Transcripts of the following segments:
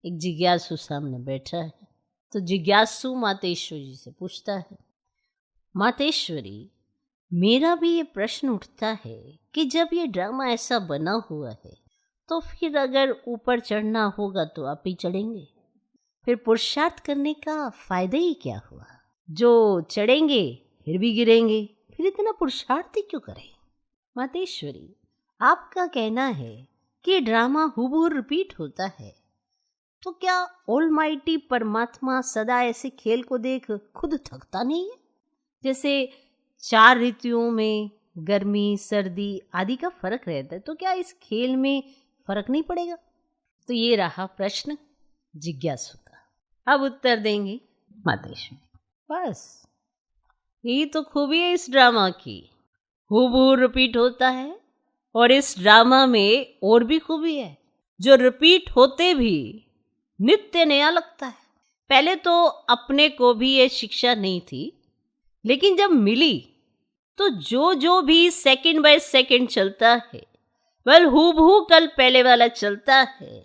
एक जिज्ञासु सामने बैठा है। तो जिज्ञासु मातेश्वरी से पूछता है, मातेश्वरी, मेरा भी ये प्रश्न उठता है कि जब ये ड्रामा ऐसा बना हुआ है तो फिर अगर ऊपर चढ़ना होगा तो आप ही चढ़ेंगे, फिर पुरुषार्थ करने का फायदा ही क्या हुआ? जो चढ़ेंगे फिर भी गिरेंगे, फिर इतना पुरुषार्थ ही क्यों करें? मातेश्वरी, आपका कहना है कि ड्रामा हूबहू रिपीट होता है, तो क्या ऑलमाइटी परमात्मा सदा ऐसे खेल को देख खुद थकता नहीं है? जैसे 4 ऋतुओं में गर्मी सर्दी आदि का फर्क रहता है, तो क्या इस खेल में फर्क नहीं पड़ेगा? तो ये रहा प्रश्न जिज्ञासु का। अब उत्तर देंगी मातेश्वरी। बस यही तो खूबी है इस ड्रामा की, हूबहू रिपीट होता है। और इस ड्रामा में और भी खूबी है, जो रिपीट होते भी नित्य नया लगता है। पहले तो अपने को भी ये शिक्षा नहीं थी, लेकिन जब मिली तो जो भी सेकंड बाय सेकंड चलता है वह हूबहू कल पहले वाला चलता है,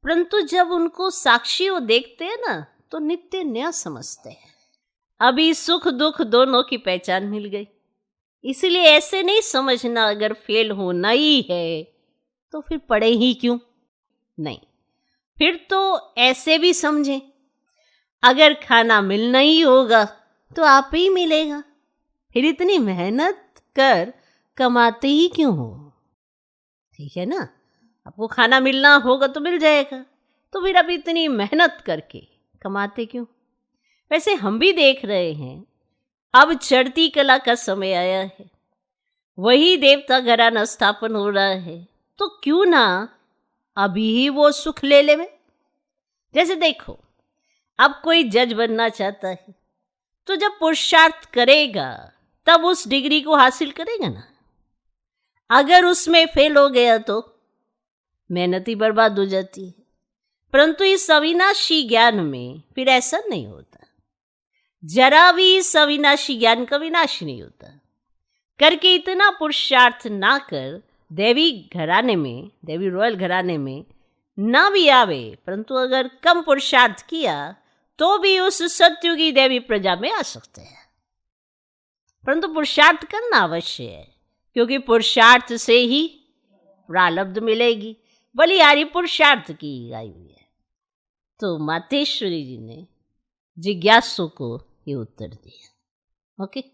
परंतु जब उनको साक्षी वो देखते हैं ना तो नित्य नया समझते हैं। अभी सुख दुख दोनों की पहचान मिल गई, इसलिए ऐसे नहीं समझना अगर फेल होना ही है तो फिर पढ़े ही क्यों। नहीं, फिर तो ऐसे भी समझें, अगर खाना मिलना ही होगा तो आप ही मिलेगा, फिर इतनी मेहनत कर कमाते ही क्यों हो? ठीक है ना, आपको खाना मिलना होगा तो मिल जाएगा, तो फिर अब इतनी मेहनत करके कमाते क्यों? वैसे हम भी देख रहे हैं, अब चढ़ती कला का समय आया है, वही देवता घराना स्थापन हो रहा है, तो क्यों ना अभी ही वो सुख ले ले में। जैसे देखो, अब कोई जज बनना चाहता है तो जब पुरुषार्थ करेगा तब उस डिग्री को हासिल करेगा ना। अगर उसमें फेल हो गया तो मेहनत ही बर्बाद हो जाती है। परंतु इस अविनाशी ज्ञान में फिर ऐसा नहीं होता, जरा भी इस अविनाशी ज्ञान का विनाश नहीं होता। करके इतना पुरुषार्थ ना कर देवी घराने में, देवी रॉयल घराने में ना भी आवे, परंतु अगर कम पुरुषार्थ किया तो भी उस सत्युगी देवी प्रजा में आ सकते हैं। परंतु पुरुषार्थ करना अवश्य है, क्योंकि पुरुषार्थ से ही प्रारब्ध मिलेगी। बलिहारी पुरुषार्थ की गाई हुई है। तो मातेश्वरी जी ने जिज्ञासु को ये उत्तर दिया। ओके।